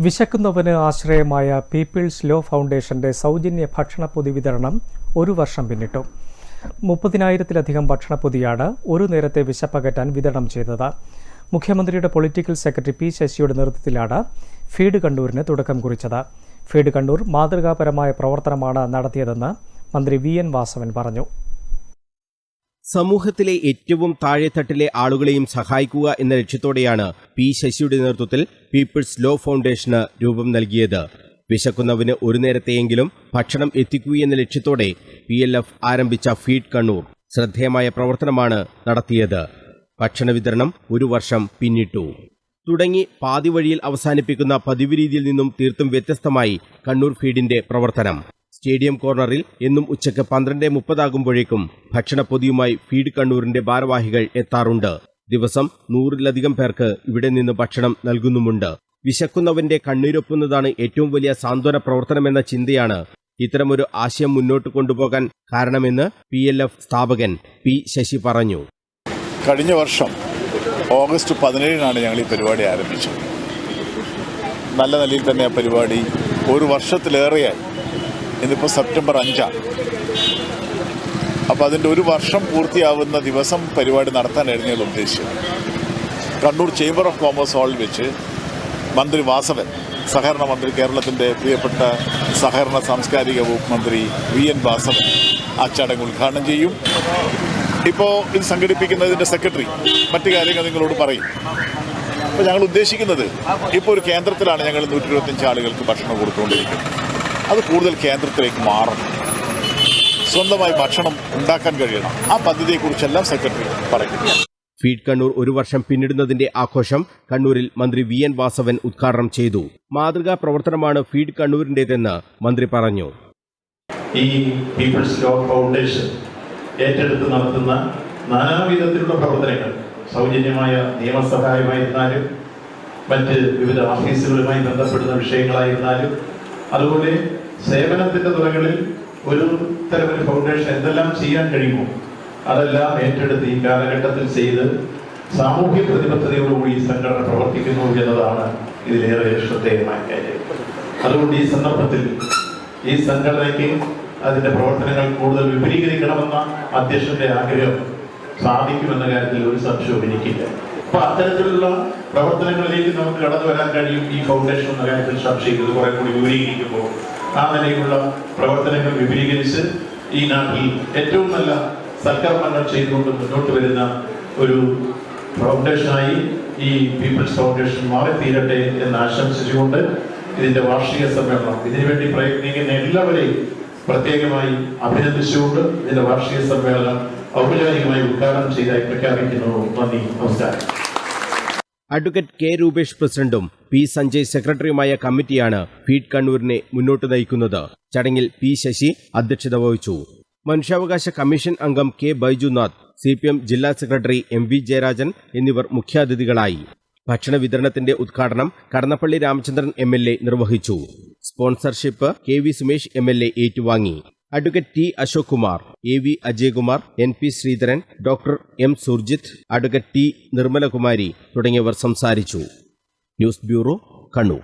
വിശക്കുന്നവന് ആശ്രയമായ people's law ഫൗണ്ടേഷന്റെ സൗജന്യ ഭക്ഷണപ്പൊതി വിതരണം ഒരു വർഷം പിന്നിട്ടു. 30,000-ലധികം ഭക്ഷണപ്പൊതിയാണ് ഒരു നേരത്തെ വിശപ്പകറ്റാൻ വിതരണം ചെയ്തത്. മുഖ്യമന്ത്രിയുടെ പൊളിറ്റിക്കൽ സെക്രട്ടറി പി ശശിയുടെ നേതൃത്വത്തിലാണ് ഫീഡ് കണ്ണൂരിന് തുടക്കം കുറിച്ചത്. ഫീഡ് കണ്ണൂർ മാതൃകാപരമായ പ്രവർത്തനമാണ് നടത്തിയതെന്ന് മന്ത്രി വി.എൻ. വാസവൻ പറഞ്ഞു. സമൂഹത്തിലെ ഏറ്റവും താഴെത്തട്ടിലെ ആളുകളെയും സഹായിക്കുക എന്ന ലക്ഷ്യത്തോടെയാണ് പി ശശിയുടെ നേതൃത്വത്തിൽ പീപ്പിൾസ് ലോ ഫൗണ്ടേഷന് രൂപം നൽകിയത്. വിശക്കുന്നവന് ഒരു നേരത്തെയെങ്കിലും ഭക്ഷണം എത്തിക്കുകയെന്ന ലക്ഷ്യത്തോടെ PLF ആരംഭിച്ച ഫീഡ് കണ്ണൂർ ശ്രദ്ധേയമായ പ്രവർത്തനമാണ് നടത്തിയത്. ഭക്ഷണ വിതരണം ഒരു വർഷം പിന്നിട്ടു. തുടങ്ങി പാതി വഴിയിൽ അവസാനിപ്പിക്കുന്ന പതിവ് രീതിയിൽ നിന്നും തീർത്തും വ്യത്യസ്തമായി കണ്ണൂർ ഫീഡിന്റെ പ്രവർത്തനം. സ്റ്റേഡിയം കോർണറിൽ എന്നും ഉച്ചയ്ക്ക് 12:30 ആകുമ്പോഴേക്കും ഭക്ഷണപ്പൊതിയുമായി ഫീഡ് കണ്ണൂരിന്റെ ഭാരവാഹികൾ എത്താറുണ്ട്. ദിവസം 100-ലധികം പേർക്ക് ഇവിടെ നിന്ന് ഭക്ഷണം നൽകുന്നുമുണ്ട്. വിശക്കുന്നവന്റെ കണ്ണീരൊപ്പുന്നതാണ് ഏറ്റവും വലിയ സാന്ത്വന പ്രവർത്തനമെന്ന ചിന്തയാണ് ഇത്തരമൊരു ആശയം മുന്നോട്ട് കൊണ്ടുപോകാൻ കാരണമെന്ന് PLF സ്ഥാപകൻ പി ശശി പറഞ്ഞു. കഴിഞ്ഞ വർഷം ഓഗസ്റ്റ് 17-നാണ് ഞങ്ങൾ ഈ പരിപാടി ആരംഭിച്ചത്. നല്ല നിലയിൽ തന്നെ ആ പരിപാടി ഒരു വർഷത്തിലേറെയായി. ഇന്നിപ്പോൾ സെപ്റ്റംബർ 5-ആണ്. അപ്പോൾ അതിൻ്റെ ഒരു വർഷം പൂർത്തിയാവുന്ന ദിവസം പരിപാടി നടത്താനായിരുന്നു ഞങ്ങൾ ഉദ്ദേശിച്ചത്. കണ്ണൂർ ചേംബർ ഓഫ് കോമേഴ്സ് ഹാളിൽ വെച്ച് മന്ത്രി വാസവൻ, സഹകരണ മന്ത്രി, കേരളത്തിൻ്റെ പ്രിയപ്പെട്ട സഹകരണ സാംസ്കാരിക വകുപ്പ് മന്ത്രി V.N. വാസവൻ ആ ചടങ്ങ് ഉദ്ഘാടനം ചെയ്യും. ഇപ്പോൾ ഇത് സംഘടിപ്പിക്കുന്നതിൻ്റെ സെക്രട്ടറി മറ്റു കാര്യങ്ങൾ നിങ്ങളോട് പറയും. അപ്പോൾ ഞങ്ങൾ ഉദ്ദേശിക്കുന്നത് ഇപ്പോൾ ഒരു കേന്ദ്രത്തിലാണ് ഞങ്ങൾ 125 ആളുകൾക്ക് ഭക്ഷണം കൊടുത്തുകൊണ്ടിരിക്കുന്നത്. അത് കൂടുതൽ കേന്ദ്രത്തിലേക്ക് മാറണം. സ്വന്തമായി ഭക്ഷണം ഉണ്ടാക്കാൻ കഴിയണം. ആ പദ്ധതിയെക്കുറിച്ചെല്ലാം സെക്രട്ടറി പറയും. ഫീഡ് കണ്ണൂർ ഒരു വർഷം പിന്നിടുന്നതിന്റെ ആഘോഷം കണ്ണൂരിൽ മന്ത്രി V.N. വാസവൻ ഉദ്ഘാടനം ചെയ്തു. മാതൃകാ പ്രവർത്തനമാണ് ഫീഡ് കണ്ണൂരിന്റേതെന്ന് മന്ത്രി പറഞ്ഞു. ഈ പീപ്പിൾസ് ലോ ഫൗണ്ടേഷൻ ഏറ്റെടുത്ത് നടത്തുന്ന നാനാവിധത്തിലുള്ള പ്രവർത്തനങ്ങൾ, സൗജന്യമായ നിയമസഹായമായിരുന്നാലും മറ്റ് വിവിധ ഓഫീസുകളുമായി ബന്ധപ്പെടുന്ന വിഷയങ്ങളായിരുന്നാലും അതുപോലെ സേവനത്തിന്റെ തുറകളിൽ ഒരു തരം ഒരു ഫൗണ്ടേഷൻ എന്തെല്ലാം ചെയ്യാൻ കഴിയുമോ അതെല്ലാം ഏറ്റെടുത്ത് ഈ കാലഘട്ടത്തിൽ ചെയ്ത് സാമൂഹ്യ പ്രതിബദ്ധതയോടുകൂടി ഈ സംഘടന പ്രവർത്തിക്കുന്നു എന്നതാണ് ഇതിലേറെ ശ്രദ്ധേയമായ കാര്യം. അതുകൊണ്ട് ഈ സന്ദർഭത്തിൽ ഈ സംഘടനയ്ക്ക് അതിന്റെ പ്രവർത്തനങ്ങൾ കൂടുതൽ വിപുലീകരിക്കണമെന്ന അധ്യക്ഷന്റെ ആഗ്രഹം സാധിക്കുമെന്ന കാര്യത്തിൽ ഒരു സംശയവും എനിക്കില്ല. അപ്പൊ അത്തരത്തിലുള്ള പ്രവർത്തനങ്ങളിലേക്ക് നമുക്ക് കടന്നു വരാൻ കഴിയും. ഈ ഫൗണ്ടേഷൻ എന്ന കാര്യത്തിൽ സംശയിക്കുന്നത് കുറെ കൂടി വിപുലീകരിക്കുമ്പോൾ ആ നിലയിലുള്ള പ്രവർത്തനങ്ങൾ വിപുലീകരിച്ച് ഈ നാട്ടിൽ ഏറ്റവും നല്ല സൽക്കർമ്മങ്ങൾ ചെയ്തുകൊണ്ട് മുന്നോട്ട് വരുന്ന ഒരു ഫൗണ്ടേഷനായി ഈ പീപ്പിൾസ് ഫൗണ്ടേഷൻ മാറിത്തീരട്ടെ എന്ന് ആശംസിച്ചുകൊണ്ട് ഇതിന്റെ വാർഷിക സമ്മേളനം ഇതിനുവേണ്ടി പ്രയത്നിക്കുന്ന എല്ലാവരെയും പ്രത്യേകമായി അഭിനന്ദിച്ചുകൊണ്ട് ഇതിന്റെ വാർഷിക സമ്മേളനം ഔപചാരികമായി ഉദ്ഘാടനം ചെയ്തായി പ്രഖ്യാപിക്കുന്നു. നന്ദി, നമസ്കാരം. Advocate K. രൂപേഷ് പ്രസിഡന്റും പി. സഞ്ജയ് സെക്രട്ടറിയുമായ കമ്മിറ്റിയാണ് ഫീഡ് കണ്ണൂരിനെ മുന്നോട്ട് നയിക്കുന്നത്. ചടങ്ങിൽ പി. ശശി അധ്യക്ഷത വഹിച്ചു. മനുഷ്യാവകാശ കമ്മീഷൻ അംഗം കെ. ബൈജുനാഥ്, CPM ജില്ലാ സെക്രട്ടറി MV ജയരാജൻ എന്നിവർ മുഖ്യാതിഥികളായി. ഭക്ഷണ വിതരണത്തിന്റെ ഉദ്ഘാടനം കടന്നപ്പള്ളി രാമചന്ദ്രൻ MLA നിർവഹിച്ചു. സ്പോൺസർഷിപ്പ് KV സുമേഷ് MLA ഏറ്റുവാങ്ങി. Advocate T. Ashok Kumar, AV Ajayakumar, NP Sreedharan, doctor M. Surjit, advocate T. Nirmalakumari തുടങ്ങിയവർ സംസാരിച്ചു. News bureau, Kannur.